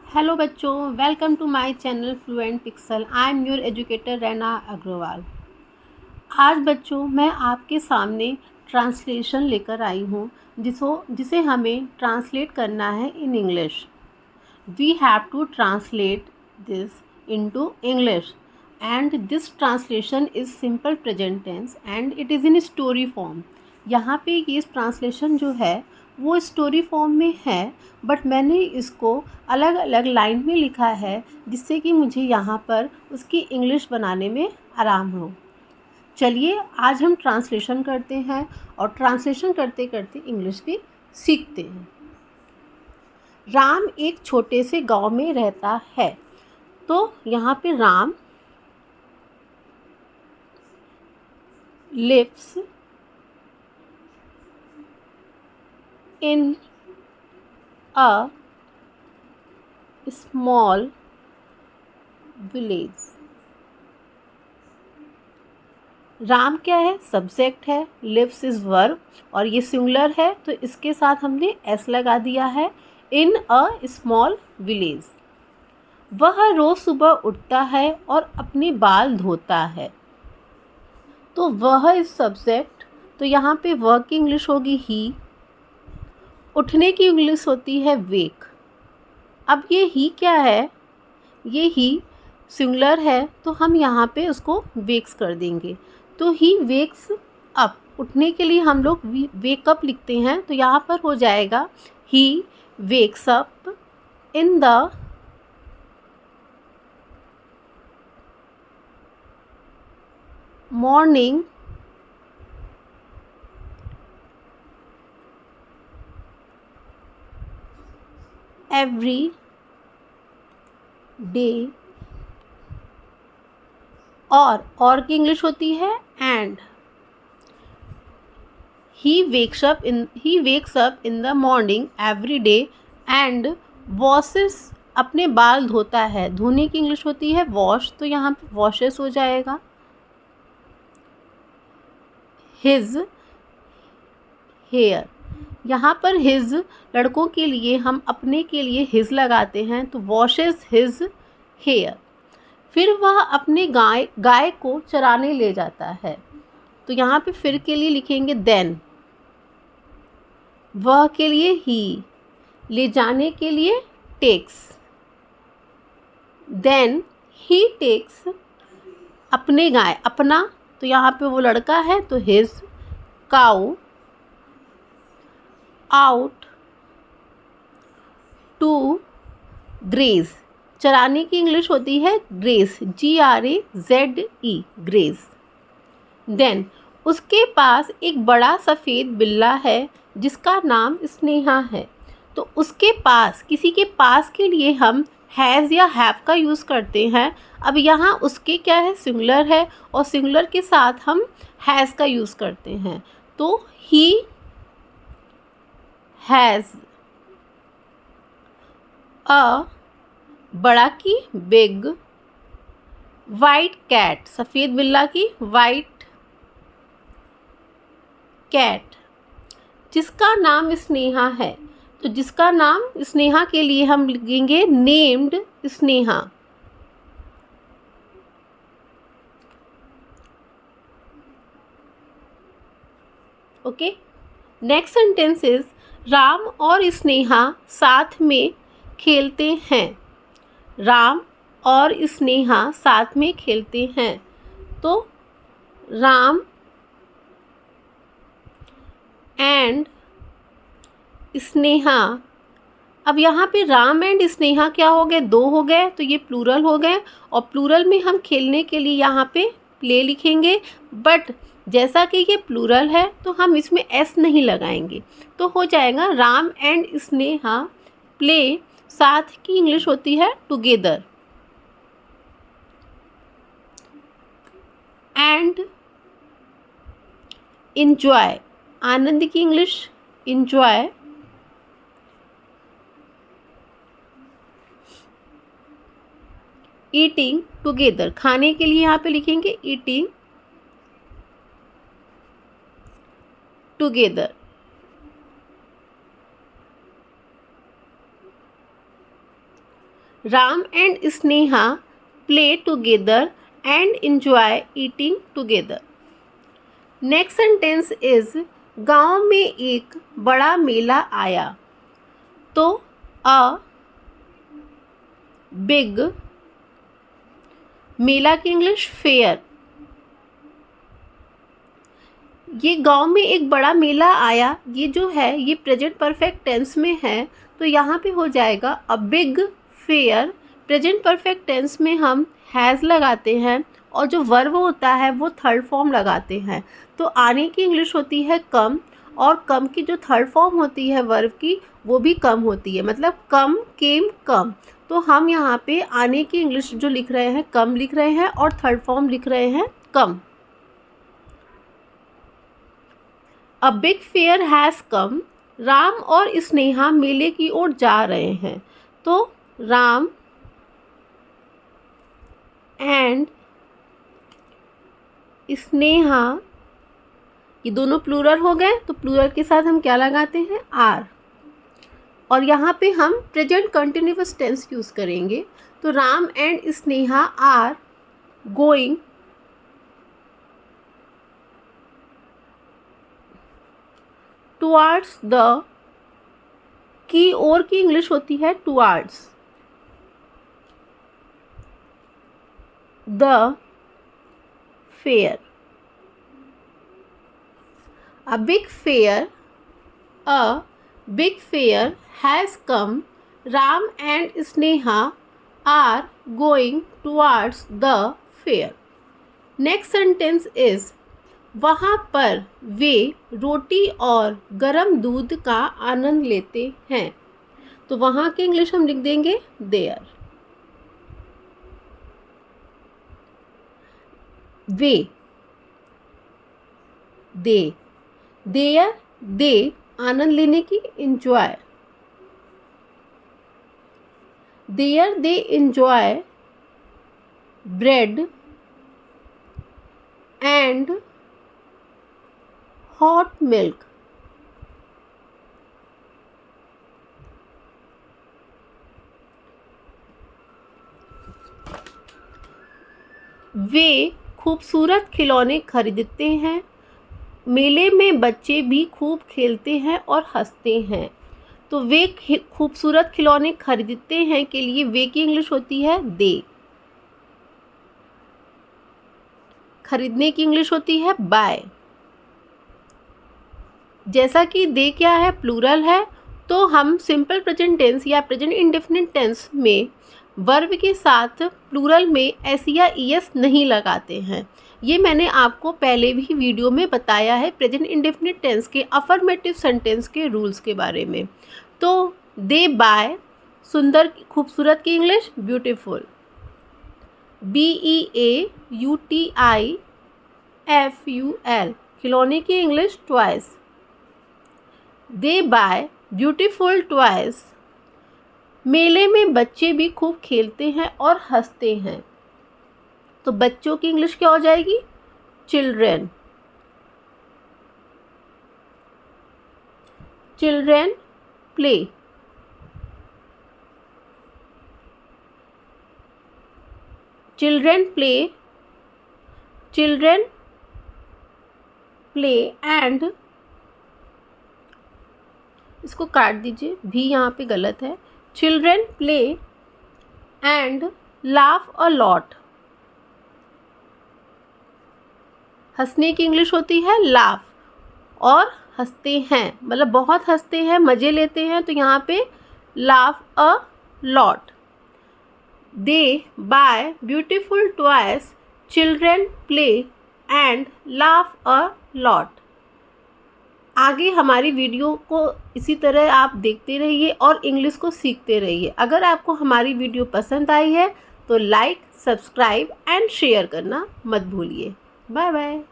Hello बच्चों, welcome to my channel fluent pixel. I am your educator Raina Agarwal. आज बच्चों मैं आपके सामने ट्रांसलेशन लेकर आई हूँ जिसे हमें ट्रांसलेट करना है in English. We have to translate this into English and this translation is simple present tense and it is in story form. यहाँ पे ये ट्रांसलेशन जो है वो स्टोरी फॉर्म में है, बट मैंने इसको अलग अलग लाइन में लिखा है जिससे कि मुझे यहाँ पर उसकी इंग्लिश बनाने में आराम हो। चलिए आज हम ट्रांसलेशन करते हैं और ट्रांसलेशन करते करते इंग्लिश भी सीखते हैं। राम एक छोटे से गांव में रहता है। तो यहाँ पे Ram lives in a small village. Ram क्या है? सब्जेक्ट है, लिव्स इज वर्ब और ये सिंगुलर है तो इसके साथ हमने एस लगा दिया है। इन अ स्मॉल विलेज। वह रोज सुबह उठता है और अपने बाल धोता है। तो वह इज सब्जेक्ट, तो यहाँ पे वह की इंग्लिश होगी ही। उठने की इंग्लिश होती है वेक। अब ये ही क्या है? ये ही सिंगुलर है तो हम यहाँ पे उसको वेक्स कर देंगे। तो ही वेक्स अप। उठने के लिए हम लोग वेकअप लिखते हैं तो यहाँ पर हो जाएगा he wakes up in the morning every day. और की इंग्लिश होती है and. He wakes up in the morning every day and washes. अपने बाल धोता है। धोने की इंग्लिश होती है वॉश, तो यहाँ पे वॉशेस हो जाएगा। His hair. यहाँ पर हिज लड़कों के लिए हम अपने के लिए हिज लगाते हैं तो वॉशेस हिज हेयर। फिर वह अपने गाय को चराने ले जाता है तो यहाँ पे फिर के लिए लिखेंगे देन। वह के लिए ही, ले जाने के लिए टेक्स। देन ही टेक्स अपने गाय, अपना तो यहाँ पे वो लड़का है तो his cow out to graze. चराने की इंग्लिश होती है ग्रेज, GRAZE, ग्रेज। देन उसके पास एक बड़ा सफ़ेद बिल्ला है जिसका नाम स्नेहा है। तो उसके पास, किसी के पास के लिए हम हैज़ या हैव का यूज़ करते हैं। अब यहाँ उसके क्या है? सिंगुलर है और सिंगुलर के साथ हम हैज़ का यूज़ करते हैं। तो ही हैज़ अ, बड़ा की बिग, वाइट कैट, सफ़ेद बिल्ला की वाइट कैट, जिसका नाम स्नेहा है। तो जिसका नाम स्नेहा के लिए हम लिखेंगे named Sneha. Okay, next sentence is Ram और स्नेहा साथ में खेलते हैं। राम और स्नेहा साथ में खेलते हैं तो राम एंड स्नेहा। अब यहाँ पे राम एंड स्नेहा क्या हो गए? दो हो गए तो ये प्लूरल हो गए और प्लूरल में हम खेलने के लिए यहाँ पे प्ले लिखेंगे। बट जैसा कि ये प्लूरल है तो हम इसमें एस नहीं लगाएंगे तो हो जाएगा राम एंड स्नेहा प्ले। साथ की इंग्लिश होती है टुगेदर। एंड इंजॉय, आनंद की इंग्लिश इंजॉय। ईटिंग टुगेदर, खाने के लिए यहाँ पे लिखेंगे eating together. Ram and Sneha play together and enjoy eating together. Next sentence is गांव में एक बड़ा मेला आया. तो a big, मेला की इंग्लिश फेयर. ये गांव में एक बड़ा मेला आया, ये जो है ये प्रेजेंट परफेक्ट टेंस में है, तो यहाँ पे हो जाएगा a big fair. Present perfect tense में हम हैज़ लगाते हैं और जो वर्ब होता है वो थर्ड फॉर्म लगाते हैं. तो आने की इंग्लिश होती है कम, और कम की जो थर्ड फॉर्म होती है वर्ब की वो भी कम होती है, मतलब कम, केम, कम. तो हम यहाँ पे आने की इंग्लिश जो लिख रहे हैं कम लिख रहे हैं और थर्ड फॉर्म लिख रहे हैं come. A big fair has come. Ram और स्नेहा मेले की ओर जा रहे हैं. तो राम एंड स्नेहा, ये दोनों प्लूरल हो गए, तो प्लूरल के साथ हम क्या लगाते हैं, आर. और यहाँ पे हम प्रेजेंट कंटिन्यूअस टेंस यूज़ करेंगे. तो Ram and Sneha are going towards the, की ओर की इंग्लिश होती है towards the fair. A big fair has come. Ram and Sneha are going towards the fair. Next sentence is वहाँ पर वे रोटी और गरम दूध का आनंद लेते हैं. तो वहाँ की इंग्लिश हम लिख देंगे देयर. वे, दे, देयर, दे आनंद लेने की, enjoy. There they enjoy bread and hot milk. वे खूबसूरत खिलौने खरीदते हैं. मेले में बच्चे भी खूब खेलते हैं और हंसते हैं. तो वे खूबसूरत खिलौने खरीदते हैं के लिए वे की इंग्लिश होती है दे. खरीदने की इंग्लिश होती है बाय. जैसा कि दे क्या है, प्लूरल है, तो हम सिंपल प्रेजेंट टेंस या प्रेजेंट इंडेफिनिट टेंस में वर्ब के साथ प्लूरल में एस या ईएस नहीं लगाते हैं. ये मैंने आपको पहले भी वीडियो में बताया है प्रेजेंट इंडेफिनिट टेंस के अफर्मेटिव सेंटेंस के रूल्स के बारे में. तो दे बाय, सुंदर, खूबसूरत की इंग्लिश ब्यूटीफुल. BEAUTIFUL, खिलौने की इंग्लिश टॉयज. दे बाय ब्यूटीफुल टॉयज. मेले में बच्चे भी खूब खेलते हैं और हंसते हैं. तो बच्चों की इंग्लिश क्या हो जाएगी, children. Children play. Children play, children play and, इसको काट दीजिए, भी यहाँ पे गलत है. Children play and laugh a lot. हंसने की इंग्लिश होती है लाफ, और हंसते हैं मतलब बहुत हंसते हैं, मज़े लेते हैं, तो यहाँ पे laugh a lot. They buy beautiful toys, children play and laugh a lot. आगे हमारी वीडियो को इसी तरह आप देखते रहिए और इंग्लिश को सीखते रहिए. अगर आपको हमारी वीडियो पसंद आई है तो लाइक, सब्सक्राइब एंड शेयर करना मत भूलिए. Bye bye.